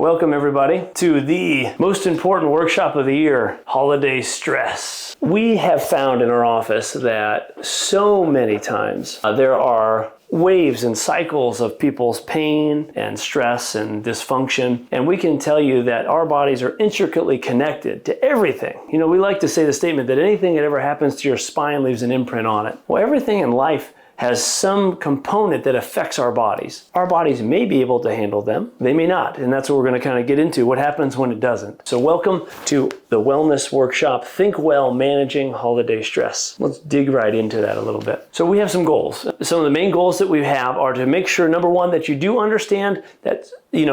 Welcome everybody to the most important workshop of the year, Holiday Stress. We have found in our office that so many times there are waves and cycles of people's pain and stress and dysfunction. And we can tell you that our bodies are intricately connected to everything. You know, we like to say the statement that anything that ever happens to your spine leaves an imprint on it. Well, everything in life has some component that affects our bodies. Our bodies may be able to handle them, they may not, and that's what we're going to kind of get into, what happens when it doesn't. So welcome to the Wellness Workshop, Think Well, Managing Holiday Stress. Let's dig right into that a little bit. So we have some goals. Some of the main goals that we have are to make sure, number one, that you do understand that,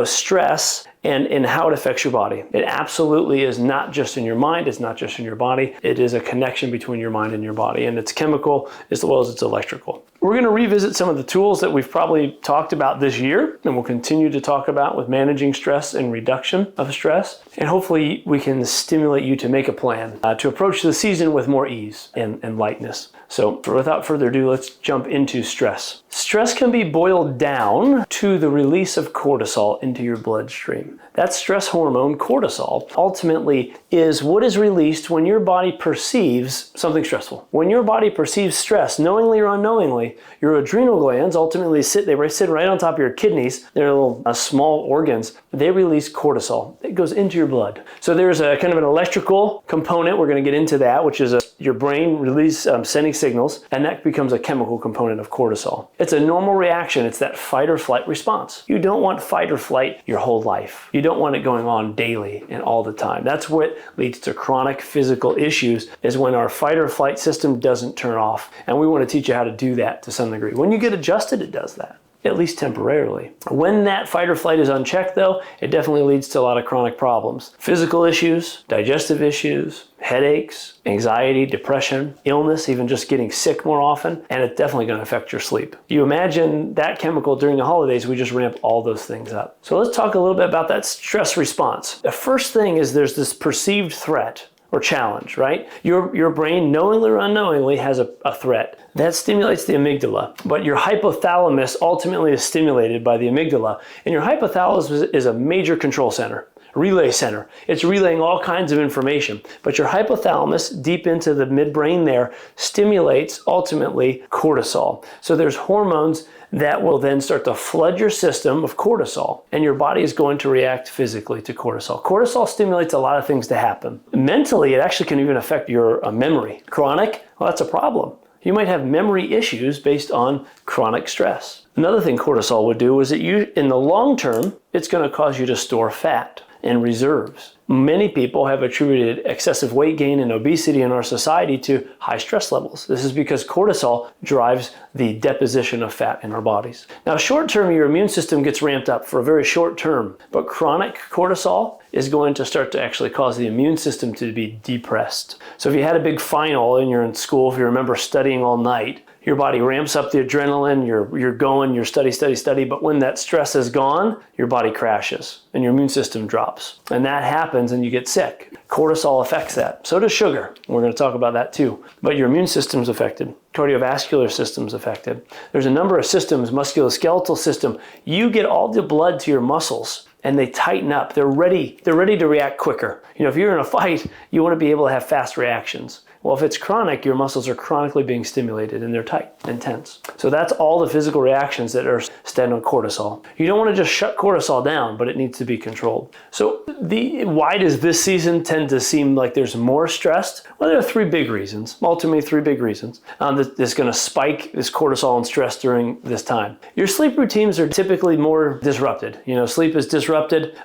stress and how it affects your body. It absolutely is not just in your mind, it's not just in your body. It is a connection between your mind and your body, and it's chemical as well as it's electrical. We're going to revisit some of the tools that we've probably talked about this year and we'll continue to talk about with managing stress and reduction of stress. And hopefully we can stimulate you to make a plan to approach the season with more ease and lightness. So without further ado, let's jump into stress. Stress can be boiled down to the release of cortisol into your bloodstream. That stress hormone, cortisol, ultimately is what is released when your body perceives something stressful. When your body perceives stress, knowingly or unknowingly, your adrenal glands ultimately sit right on top of your kidneys. They're little small organs. They release cortisol. It goes into your blood. So there's a kind of an electrical component. We're going to get into that, which is your brain release sending signals, and that becomes a chemical component of cortisol. It's a normal reaction. It's that fight or flight response. You don't want fight or flight your whole life. You don't want it going on daily and all the time. That's what leads to chronic physical issues, is when our fight or flight system doesn't turn off. And we want to teach you how to do that to some degree. When you get adjusted, it does that, at least temporarily. When that fight or flight is unchecked, though, it definitely leads to a lot of chronic problems. Physical issues, digestive issues, headaches, anxiety, depression, illness, even just getting sick more often, and it's definitely going to affect your sleep. You imagine that chemical during the holidays, we just ramp all those things up. So let's talk a little bit about that stress response. The first thing is there's this perceived threat or challenge, right? Your brain, knowingly or unknowingly, has a threat. That stimulates the amygdala, but your hypothalamus ultimately is stimulated by the amygdala, and your hypothalamus is a major control center, relay center. It's relaying all kinds of information, but your hypothalamus, deep into the midbrain there, stimulates ultimately cortisol. So there's hormones that will then start to flood your system of cortisol, and your body is going to react physically to cortisol. Cortisol stimulates a lot of things to happen. Mentally, it actually can even affect your memory. Chronic, well, that's a problem. You might have memory issues based on chronic stress. Another thing cortisol would do is that in the long term, it's going to cause you to store fat and reserves. Many people have attributed excessive weight gain and obesity in our society to high stress levels. This is because cortisol drives the deposition of fat in our bodies. Now, short term, your immune system gets ramped up for a very short term, but chronic cortisol is going to start to actually cause the immune system to be depressed. So if you had a big final and you're in school, if you remember studying all night, your body ramps up the adrenaline, you're going, you're study, but when that stress is gone, your body crashes and your immune system drops. And that happens and you get sick. Cortisol affects that. So does sugar. We're going to talk about that too. But your immune system's affected. Cardiovascular system's affected. There's a number of systems, musculoskeletal system. You get all the blood to your muscles and they tighten up. They're ready to react quicker. If you're in a fight, you want to be able to have fast reactions. Well, if it's chronic, your muscles are chronically being stimulated and they're tight and tense. So that's all the physical reactions that are stemmed on cortisol. You don't want to just shut cortisol down, but it needs to be controlled. So why does this season tend to seem like there's more stress? Well, there are three big reasons, ultimately three big reasons that's going to spike this cortisol and stress during this time. Your sleep routines are typically more disrupted. Sleep is disrupted.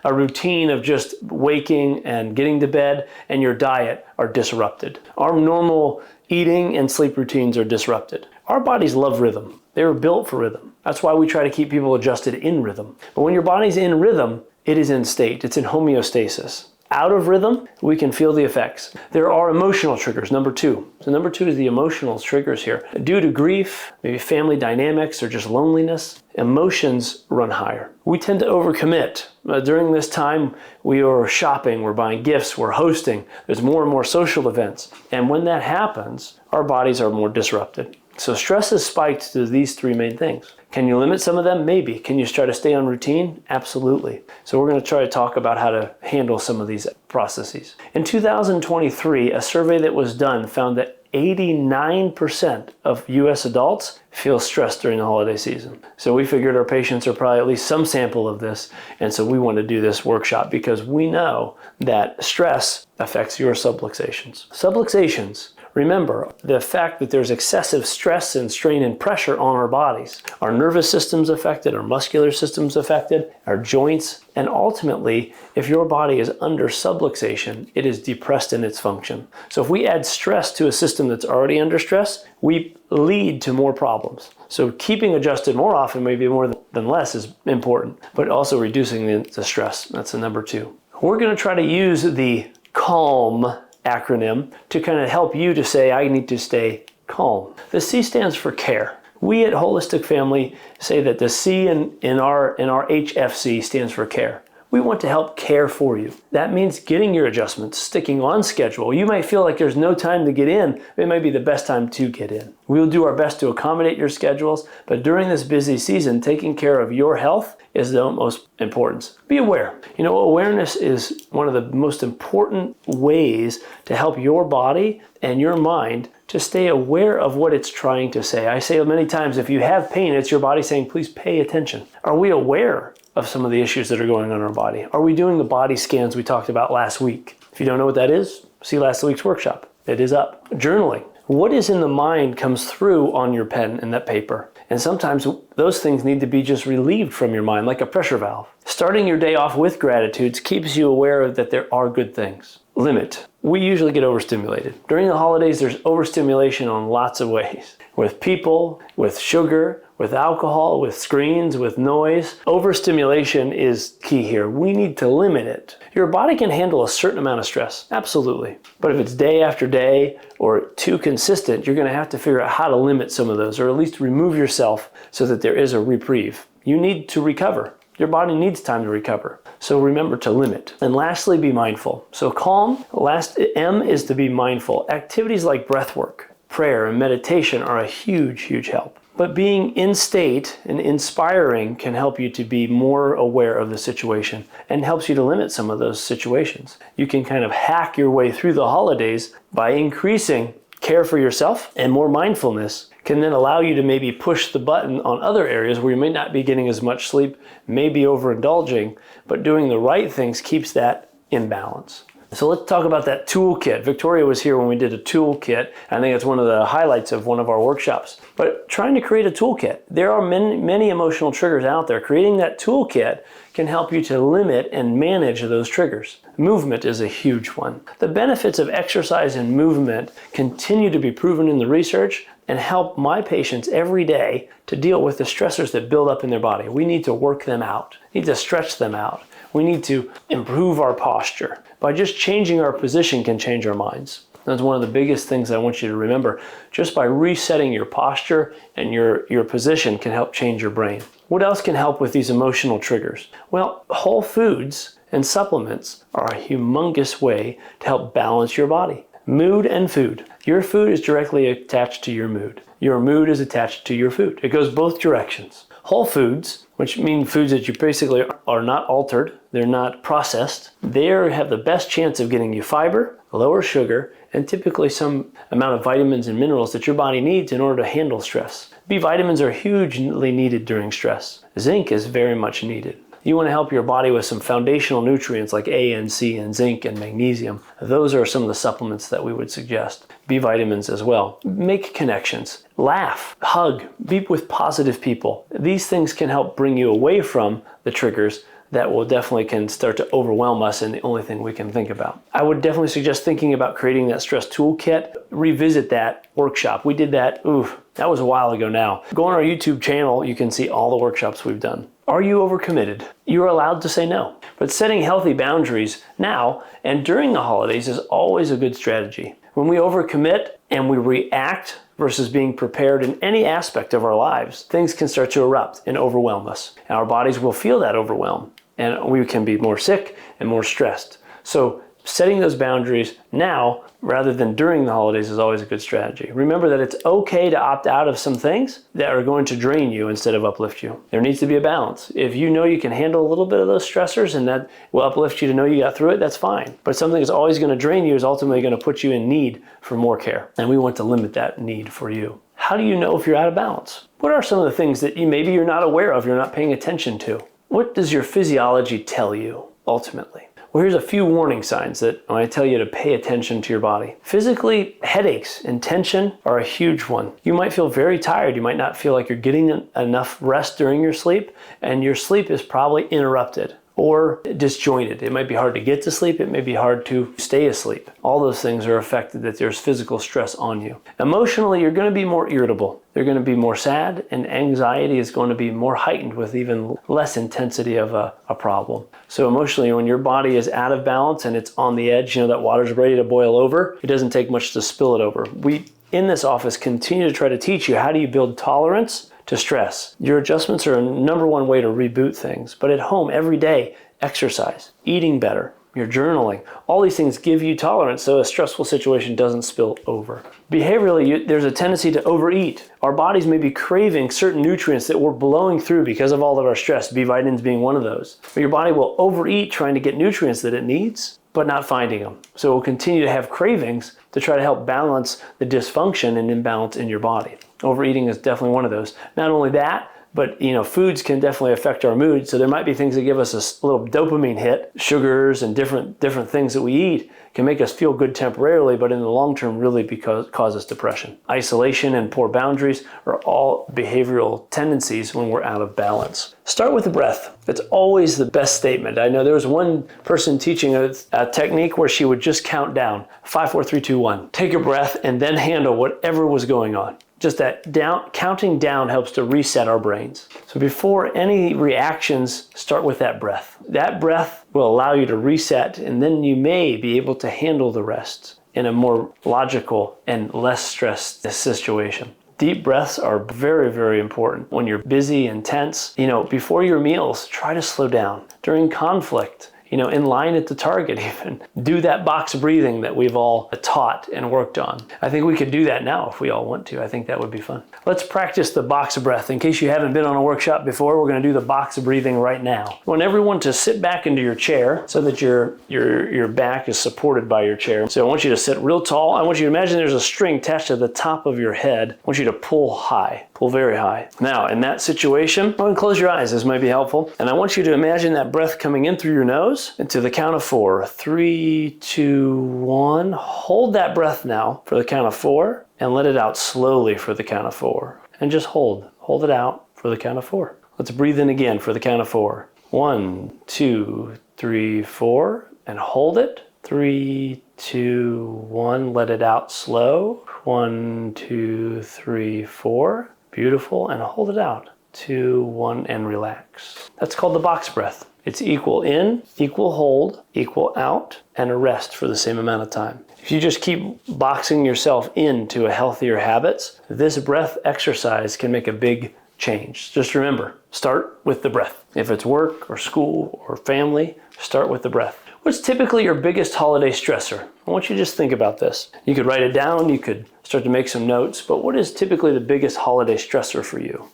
A routine of just waking and getting to bed and your diet are disrupted. Our normal eating and sleep routines are disrupted. Our bodies love rhythm. They were built for rhythm. That's why we try to keep people adjusted in rhythm. But when your body's in rhythm, it is in state. It's in homeostasis. Out of rhythm, we can feel the effects. There are emotional triggers, number two. So number two is the emotional triggers here. Due to grief, maybe family dynamics, or just loneliness, emotions run higher. We tend to overcommit. During this time, we are shopping, we're buying gifts, we're hosting. There's more and more social events. And when that happens, our bodies are more disrupted. So stress is spiked to these three main things. Can you limit some of them? Maybe. Can you try to stay on routine? Absolutely. So we're going to try to talk about how to handle some of these processes. In 2023, a survey that was done found that 89% of US adults feel stressed during the holiday season. So we figured our patients are probably at least some sample of this. And so we want to do this workshop because we know that stress affects your subluxations. Subluxations, remember the fact that there's excessive stress and strain and pressure on our bodies. Our nervous system's affected, our muscular system's affected, our joints, and ultimately, if your body is under subluxation, it is depressed in its function. So if we add stress to a system that's already under stress, we lead to more problems. So keeping adjusted more often, maybe more than less, is important, but also reducing the stress. That's the number two. We're going to try to use the CALM acronym to kind of help you to say, I need to stay calm. The C stands for care. We at Holistic Family say that the C in our HFC stands for care. We want to help care for you. That means getting your adjustments, sticking on schedule. You might feel like there's no time to get in. It might be the best time to get in. We'll do our best to accommodate your schedules, but during this busy season, taking care of your health is the utmost importance. Be aware. You know, awareness is one of the most important ways to help your body and your mind to stay aware of what it's trying to say. I say many times, if you have pain, it's your body saying, please pay attention. Are we aware of some of the issues that are going on in our body? Are we doing the body scans we talked about last week? If you don't know what that is, see last week's workshop. It is up. Journaling. What is in the mind comes through on your pen and that paper. And sometimes those things need to be just relieved from your mind, like a pressure valve. Starting your day off with gratitudes keeps you aware that there are good things. Limit. We usually get overstimulated. During the holidays, there's overstimulation in lots of ways. With people, with sugar, with alcohol, with screens, with noise. Overstimulation is key here. We need to limit it. Your body can handle a certain amount of stress, absolutely. But if it's day after day or too consistent, you're going to have to figure out how to limit some of those, or at least remove yourself so that there is a reprieve. You need to recover. Your body needs time to recover. So remember to limit. And lastly, be mindful. So calm, last M is to be mindful. Activities like breath work, prayer, and meditation are a huge, huge help. But being in state and inspiring can help you to be more aware of the situation and helps you to limit some of those situations. You can kind of hack your way through the holidays by increasing care for yourself, and more mindfulness can then allow you to maybe push the button on other areas where you may not be getting as much sleep, maybe overindulging, but doing the right things keeps that in balance. So let's talk about that toolkit. Victoria was here when we did a toolkit. I think it's one of the highlights of one of our workshops. But trying to create a toolkit. There are many emotional triggers out there. Creating that toolkit can help you to limit and manage those triggers. Movement is a huge one. The benefits of exercise and movement continue to be proven in the research and help my patients every day to deal with the stressors that build up in their body. We need to work them out. We need to stretch them out. We need to improve our posture. By just changing our position can change our minds. That's one of the biggest things I want you to remember. Just by resetting your posture and your position can help change your brain. What else can help with these emotional triggers? Well, whole foods and supplements are a humongous way to help balance your body. Mood and food. Your food is directly attached to your mood. Your mood is attached to your food. It goes both directions. Whole foods, which mean foods that you basically are not altered, they're not processed, they have the best chance of getting you fiber, lower sugar, and typically some amount of vitamins and minerals that your body needs in order to handle stress. B vitamins are hugely needed during stress. Zinc is very much needed. You want to help your body with some foundational nutrients like A and C and zinc and magnesium. Those are some of the supplements that we would suggest. B vitamins as well. Make connections. Laugh. Hug. Be with positive people. These things can help bring you away from the triggers that will definitely can start to overwhelm us and the only thing we can think about. I would definitely suggest thinking about creating that stress toolkit. Revisit that workshop. We did that, that was a while ago now. Go on our YouTube channel, you can see all the workshops we've done. Are you overcommitted? You're allowed to say no. But setting healthy boundaries now and during the holidays is always a good strategy. When we overcommit and we react versus being prepared in any aspect of our lives, things can start to erupt and overwhelm us. And our bodies will feel that overwhelm. And we can be more sick and more stressed. So Setting those boundaries now rather than during the holidays is always a good strategy. Remember that it's okay to opt out of some things that are going to drain you instead of uplift you. There needs to be a balance. If you know you can handle a little bit of those stressors and that will uplift you to know you got through it, that's fine. But something that's always going to drain you is ultimately going to put you in need for more care. And we want to limit that need for you. How do you know if you're out of balance? What are some of the things that maybe you're not aware of, you're not paying attention to? What does your physiology tell you ultimately? Well, here's a few warning signs that when I tell you to pay attention to your body. Physically, headaches and tension are a huge one. You might feel very tired. You might not feel like you're getting enough rest during your sleep, and your sleep is probably interrupted or disjointed. It might be hard to get to sleep. It may be hard to stay asleep. All those things are affected that there's physical stress on you. Emotionally, you're going to be more irritable. You're going to be more sad, and anxiety is going to be more heightened with even less intensity of a problem. So emotionally, when your body is out of balance and it's on the edge, that water's ready to boil over, it doesn't take much to spill it over. We, in this office, continue to try to teach you how do you build tolerance to stress. Your adjustments are a number one way to reboot things. But at home, every day, exercise, eating better, your journaling, all these things give you tolerance so a stressful situation doesn't spill over. Behaviorally, there's a tendency to overeat. Our bodies may be craving certain nutrients that we're blowing through because of all of our stress, B vitamins being one of those. But your body will overeat trying to get nutrients that it needs, but not finding them. So it will continue to have cravings to try to help balance the dysfunction and imbalance in your body. Overeating is definitely one of those. Not only that, but foods can definitely affect our mood. So there might be things that give us a little dopamine hit. Sugars and different things that we eat can make us feel good temporarily, but in the long term really cause us depression. Isolation and poor boundaries are all behavioral tendencies when we're out of balance. Start with the breath. It's always the best statement. I know there was one person teaching a technique where she would just count down, 5, 4, 3, 2, 1. Take a breath and then handle whatever was going on. Just that counting down helps to reset our brains. So before any reactions, start with that breath. That breath will allow you to reset, and then you may be able to handle the rest in a more logical and less stressed situation. Deep breaths are very, very important when you're busy and tense. Before your meals, try to slow down. During conflict, in line at the target even. Do that box breathing that we've all taught and worked on. I think we could do that now if we all want to. I think that would be fun. Let's practice the box breath. In case you haven't been on a workshop before, we're going to do the box breathing right now. I want everyone to sit back into your chair so that your back is supported by your chair. So I want you to sit real tall. I want you to imagine there's a string attached to the top of your head. I want you to pull high. Pull very high. Now, in that situation, go ahead and close your eyes. This might be helpful. And I want you to imagine that breath coming in through your nose. And to the count of 4. 3, 2, 1. Hold that breath now for the count of 4. And let it out slowly for the count of 4. And just hold. Hold it out for the count of 4. Let's breathe in again for the count of 4. 1, 2, 3, 4. And hold it. 3, 2, 1. Let it out slow. 1, 2, 3, 4. Beautiful. And hold it out. 2, 1, and relax. That's called the box breath. It's equal in, equal hold, equal out, and a rest for the same amount of time. If you just keep boxing yourself into a healthier habits, this breath exercise can make a big change. Just remember, start with the breath. If it's work or school or family, start with the breath. What's typically your biggest holiday stressor? I want you to just think about this. You could write it down, you could start to make some notes, but what is typically the biggest holiday stressor for you?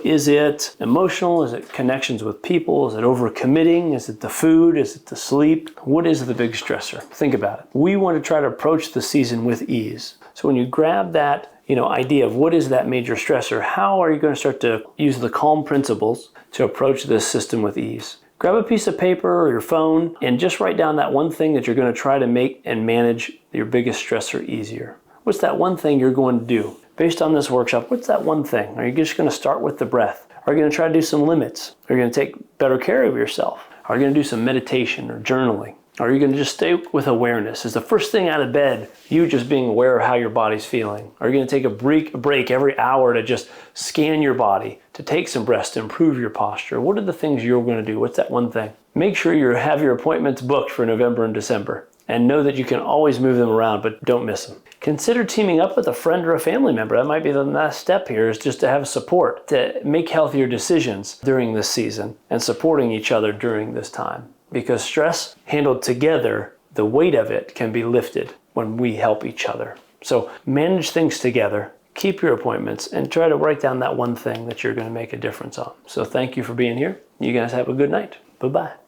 Is it emotional? Is it connections with people? Is it overcommitting? Is it the food? Is it the sleep? What is the big stressor? Think about it. We want to try to approach the season with ease. So when you grab that idea of what is that major stressor, how are you going to start to use the calm principles to approach this system with ease? Grab a piece of paper or your phone and just write down that one thing that you're going to try to make and manage your biggest stressor easier. What's that one thing you're going to do? Based on this workshop, what's that one thing? Are you just going to start with the breath? Are you going to try to do some limits? Are you going to take better care of yourself? Are you going to do some meditation or journaling? Are you going to just stay with awareness? Is the first thing out of bed you just being aware of how your body's feeling? Are you going to take a break every hour to just scan your body, to take some rest, to improve your posture? What are the things you're going to do? What's that one thing? Make sure you have your appointments booked for November and December. And know that you can always move them around, but don't miss them. Consider teaming up with a friend or a family member. That might be the last step here, is just to have support, to make healthier decisions during this season and supporting each other during this time. Because stress handled together the weight of it can be lifted when we help each other. So manage things together, keep your appointments, and try to write down that one thing that you're going to make a difference on. So thank you for being here. You guys have a good night. Bye-bye.